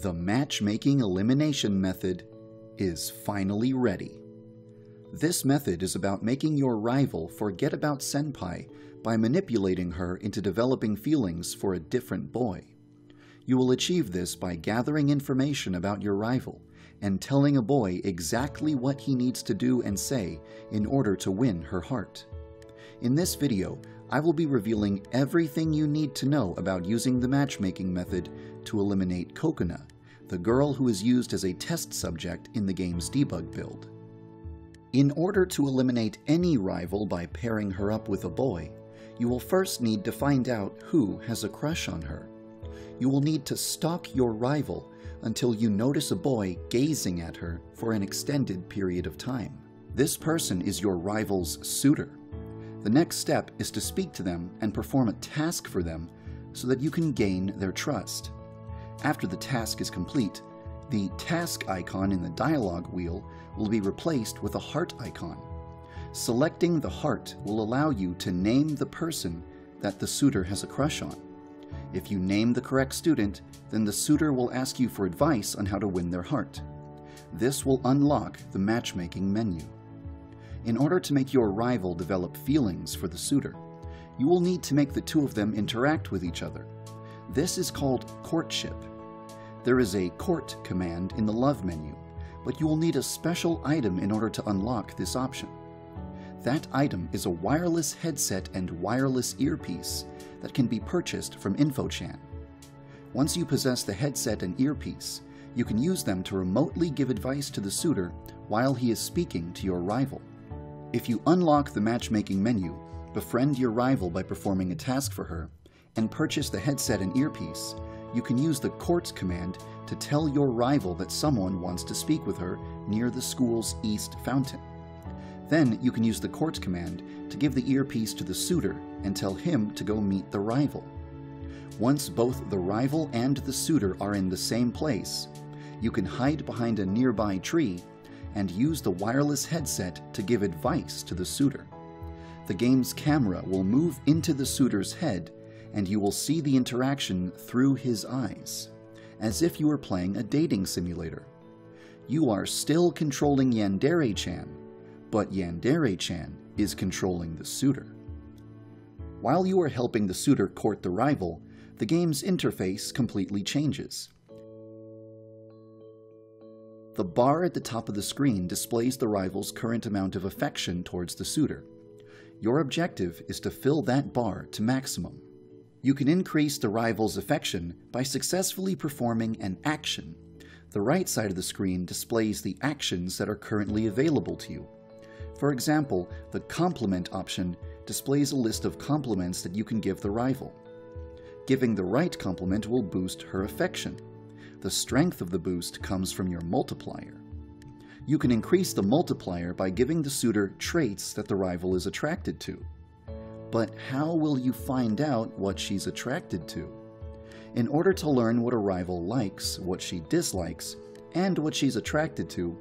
The matchmaking elimination method is finally ready. This method is about making your rival forget about senpai by manipulating her into developing feelings for a different boy. You will achieve this by gathering information about your rival and telling a boy exactly what he needs to do and say in order to win her heart. In this video, I will be revealing everything you need to know about using the matchmaking method to eliminate Kokona, the girl who is used as a test subject in the game's debug build. In order to eliminate any rival by pairing her up with a boy, you will first need to find out who has a crush on her. You will need to stalk your rival until you notice a boy gazing at her for an extended period of time. This person is your rival's suitor. The next step is to speak to them and perform a task for them so that you can gain their trust. After the task is complete, the task icon in the dialog wheel will be replaced with a heart icon. Selecting the heart will allow you to name the person that the suitor has a crush on. If you name the correct student, then the suitor will ask you for advice on how to win their heart. This will unlock the matchmaking menu. In order to make your rival develop feelings for the suitor, you will need to make the two of them interact with each other. This is called courtship. There is a court command in the love menu, but you will need a special item in order to unlock this option. That item is a wireless headset and wireless earpiece that can be purchased from InfoChan. Once you possess the headset and earpiece, you can use them to remotely give advice to the suitor while he is speaking to your rival. If you unlock the matchmaking menu, befriend your rival by performing a task for her, and purchase the headset and earpiece, you can use the courts command to tell your rival that someone wants to speak with her near the school's east fountain. Then you can use the courts command to give the earpiece to the suitor and tell him to go meet the rival. Once both the rival and the suitor are in the same place, you can hide behind a nearby tree and use the wireless headset to give advice to the suitor. The game's camera will move into the suitor's head and you will see the interaction through his eyes, as if you were playing a dating simulator. You are still controlling Yandere-chan, but Yandere-chan is controlling the suitor. While you are helping the suitor court the rival, the game's interface completely changes. The bar at the top of the screen displays the rival's current amount of affection towards the suitor. Your objective is to fill that bar to maximum. You can increase the rival's affection by successfully performing an action. The right side of the screen displays the actions that are currently available to you. For example, the compliment option displays a list of compliments that you can give the rival. Giving the right compliment will boost her affection. The strength of the boost comes from your multiplier. You can increase the multiplier by giving the suitor traits that the rival is attracted to. But how will you find out what she's attracted to? In order to learn what a rival likes, what she dislikes, and what she's attracted to,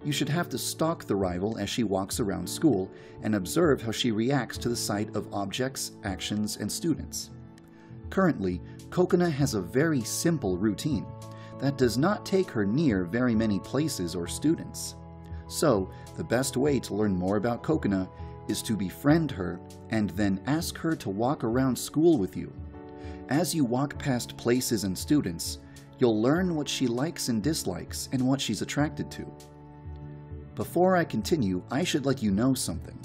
you should have to stalk the rival as she walks around school and observe how she reacts to the sight of objects, actions, and students. Currently, Kokona has a very simple routine that does not take her near very many places or students. So, the best way to learn more about Kokona is to befriend her and then ask her to walk around school with you. As you walk past places and students, you'll learn what she likes and dislikes and what she's attracted to. Before I continue, I should let you know something.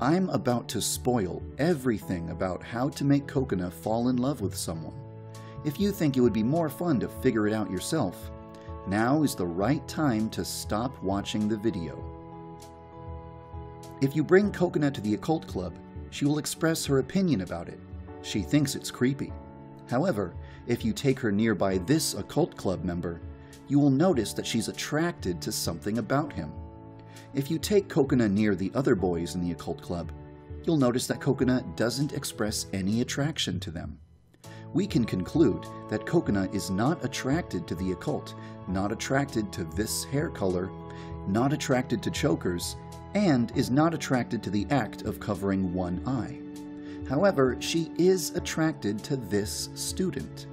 I'm about to spoil everything about how to make Kokona fall in love with someone. If you think it would be more fun to figure it out yourself, now is the right time to stop watching the video. If you bring Kokona to the occult club, she will express her opinion about it. She thinks it's creepy. However, if you take her nearby this occult club member, you will notice that she's attracted to something about him. If you take Kokona near the other boys in the occult club, you'll notice that Kokona doesn't express any attraction to them. We can conclude that Kokona is not attracted to the occult, not attracted to this hair color, not attracted to chokers, and is not attracted to the act of covering one eye. However, she is attracted to this student.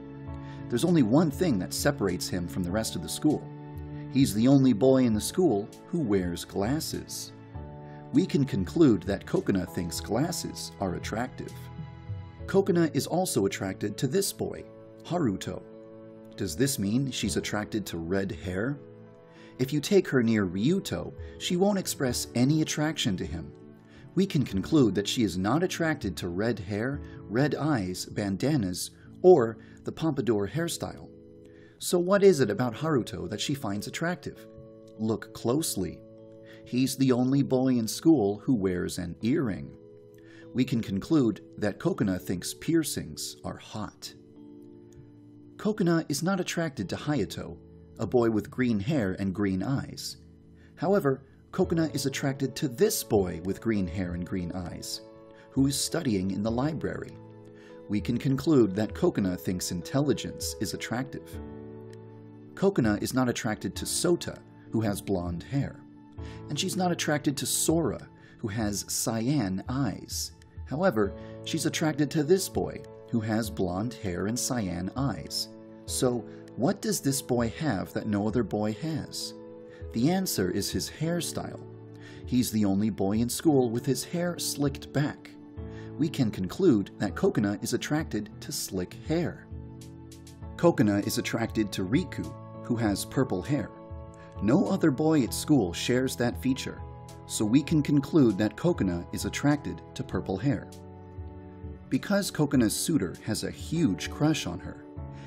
There's only one thing that separates him from the rest of the school. He's the only boy in the school who wears glasses. We can conclude that Kokona thinks glasses are attractive. Kokona is also attracted to this boy, Haruto. Does this mean she's attracted to red hair? If you take her near Ryuto, she won't express any attraction to him. We can conclude that she is not attracted to red hair, red eyes, bandanas, or the pompadour hairstyle. So what is it about Haruto that she finds attractive? Look closely. He's the only boy in school who wears an earring. We can conclude that Kokona thinks piercings are hot. Kokona is not attracted to Hayato, a boy with green hair and green eyes. However, Kokona is attracted to this boy with green hair and green eyes, who is studying in the library. We can conclude that Kokona thinks intelligence is attractive. Kokona is not attracted to Sota, who has blonde hair. And she's not attracted to Sora, who has cyan eyes. However, she's attracted to this boy, who has blonde hair and cyan eyes. So, what does this boy have that no other boy has? The answer is his hairstyle. He's the only boy in school with his hair slicked back. We can conclude that Kokona is attracted to slick hair. Kokona is attracted to Riku, who has purple hair. No other boy at school shares that feature, so we can conclude that Kokona is attracted to purple hair. Because Kokona's suitor has a huge crush on her,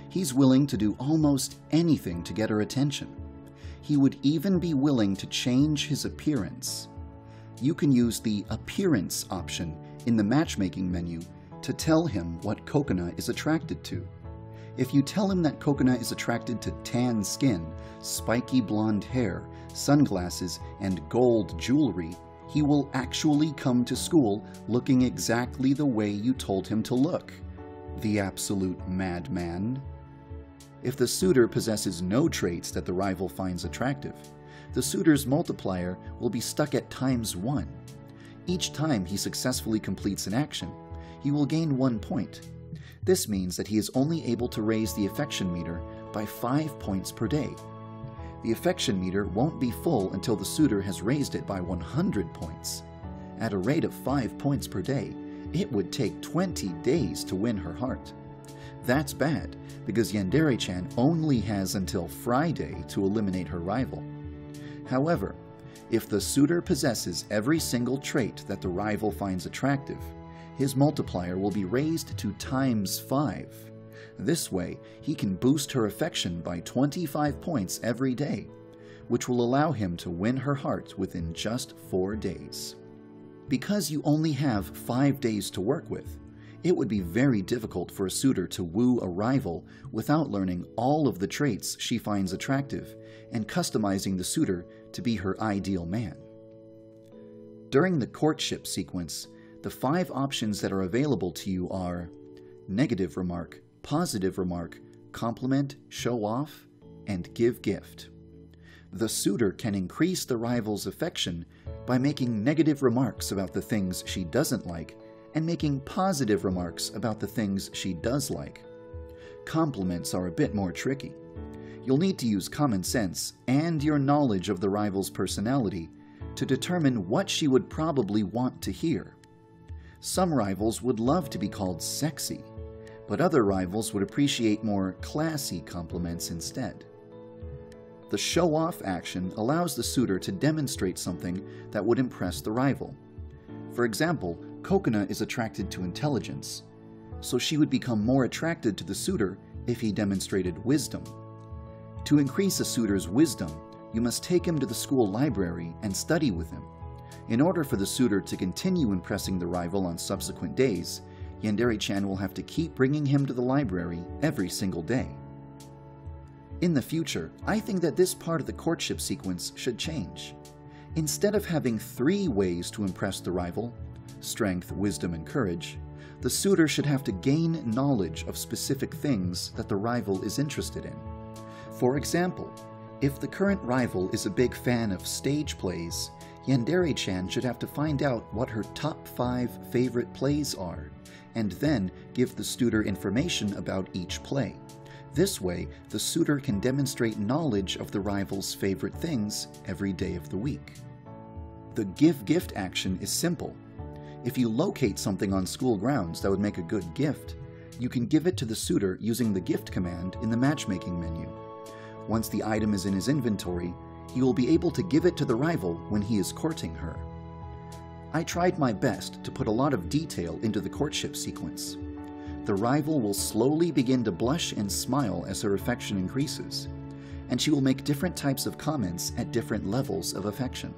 he's willing to do almost anything to get her attention. He would even be willing to change his appearance. You can use the appearance option in the matchmaking menu to tell him what Kokona is attracted to. If you tell him that Kokona is attracted to tan skin, spiky blonde hair, sunglasses, and gold jewelry, he will actually come to school looking exactly the way you told him to look. The absolute madman. If the suitor possesses no traits that the rival finds attractive, the suitor's multiplier will be stuck at ×1. Each time he successfully completes an action, he will gain 1 point. This means that he is only able to raise the affection meter by 5 points per day. The affection meter won't be full until the suitor has raised it by 100 points. At a rate of 5 points per day, it would take 20 days to win her heart. That's bad, because Yandere-chan only has until Friday to eliminate her rival. However, if the suitor possesses every single trait that the rival finds attractive, his multiplier will be raised to ×5. This way, he can boost her affection by 25 points every day, which will allow him to win her heart within just 4 days. Because you only have 5 days to work with, it would be very difficult for a suitor to woo a rival without learning all of the traits she finds attractive and customizing the suitor to be her ideal man. During the courtship sequence, the 5 options that are available to you are negative remark, positive remark, compliment, show off, and give gift. The suitor can increase the rival's affection by making negative remarks about the things she doesn't like and making positive remarks about the things she does like. Compliments are a bit more tricky. You'll need to use common sense and your knowledge of the rival's personality to determine what she would probably want to hear. Some rivals would love to be called sexy, but other rivals would appreciate more classy compliments instead. The show-off action allows the suitor to demonstrate something that would impress the rival. For example, Kokona is attracted to intelligence, so she would become more attracted to the suitor if he demonstrated wisdom. To increase a suitor's wisdom, you must take him to the school library and study with him. In order for the suitor to continue impressing the rival on subsequent days, Yandere-chan will have to keep bringing him to the library every single day. In the future, I think that this part of the courtship sequence should change. Instead of having 3 ways to impress the rival, strength, wisdom, and courage, the suitor should have to gain knowledge of specific things that the rival is interested in. For example, if the current rival is a big fan of stage plays, Yandere-chan should have to find out what her top 5 favorite plays are, and then give the suitor information about each play. This way, the suitor can demonstrate knowledge of the rival's favorite things every day of the week. The give gift action is simple. If you locate something on school grounds that would make a good gift, you can give it to the suitor using the gift command in the matchmaking menu. Once the item is in his inventory, he will be able to give it to the rival when he is courting her. I tried my best to put a lot of detail into the courtship sequence. The rival will slowly begin to blush and smile as her affection increases, and she will make different types of comments at different levels of affection.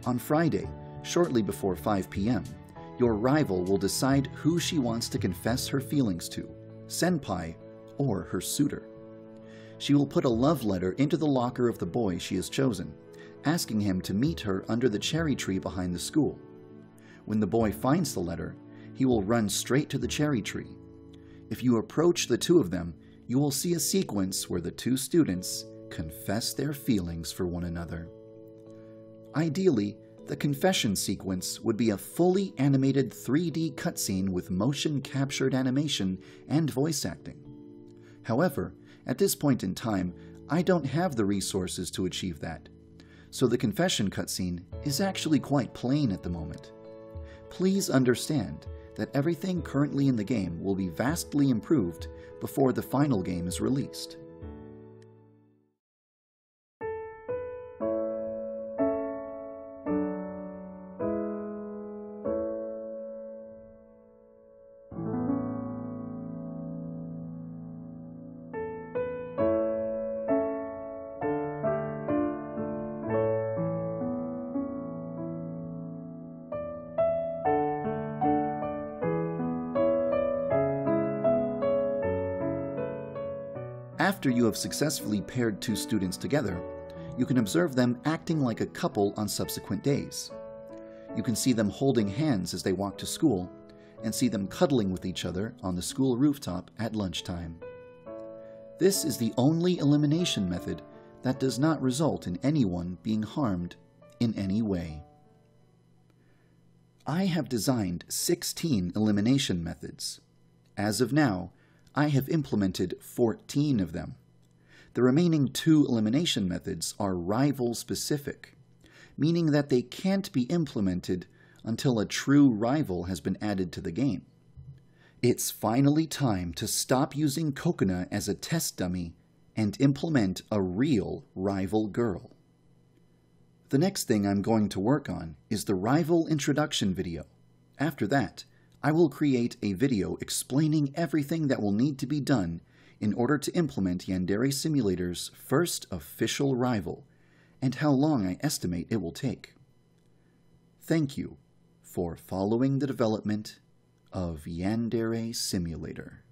On Friday, shortly before 5 p.m., your rival will decide who she wants to confess her feelings to, senpai or her suitor. She will put a love letter into the locker of the boy she has chosen, asking him to meet her under the cherry tree behind the school. When the boy finds the letter, he will run straight to the cherry tree. If you approach the two of them, you will see a sequence where the two students confess their feelings for one another. Ideally, the confession sequence would be a fully animated 3D cutscene with motion-captured animation and voice acting. However, at this point in time, I don't have the resources to achieve that, so the confession cutscene is actually quite plain at the moment. Please understand that everything currently in the game will be vastly improved before the final game is released. After you have successfully paired two students together, you can observe them acting like a couple on subsequent days. You can see them holding hands as they walk to school, and see them cuddling with each other on the school rooftop at lunchtime. This is the only elimination method that does not result in anyone being harmed in any way. I have designed 16 elimination methods. As of now, I have implemented 14 of them. The remaining 2 elimination methods are rival-specific, meaning that they can't be implemented until a true rival has been added to the game. It's finally time to stop using Coconut as a test dummy and implement a real rival girl. The next thing I'm going to work on is the rival introduction video. After that, I will create a video explaining everything that will need to be done in order to implement Yandere Simulator's first official rival, and how long I estimate it will take. Thank you for following the development of Yandere Simulator.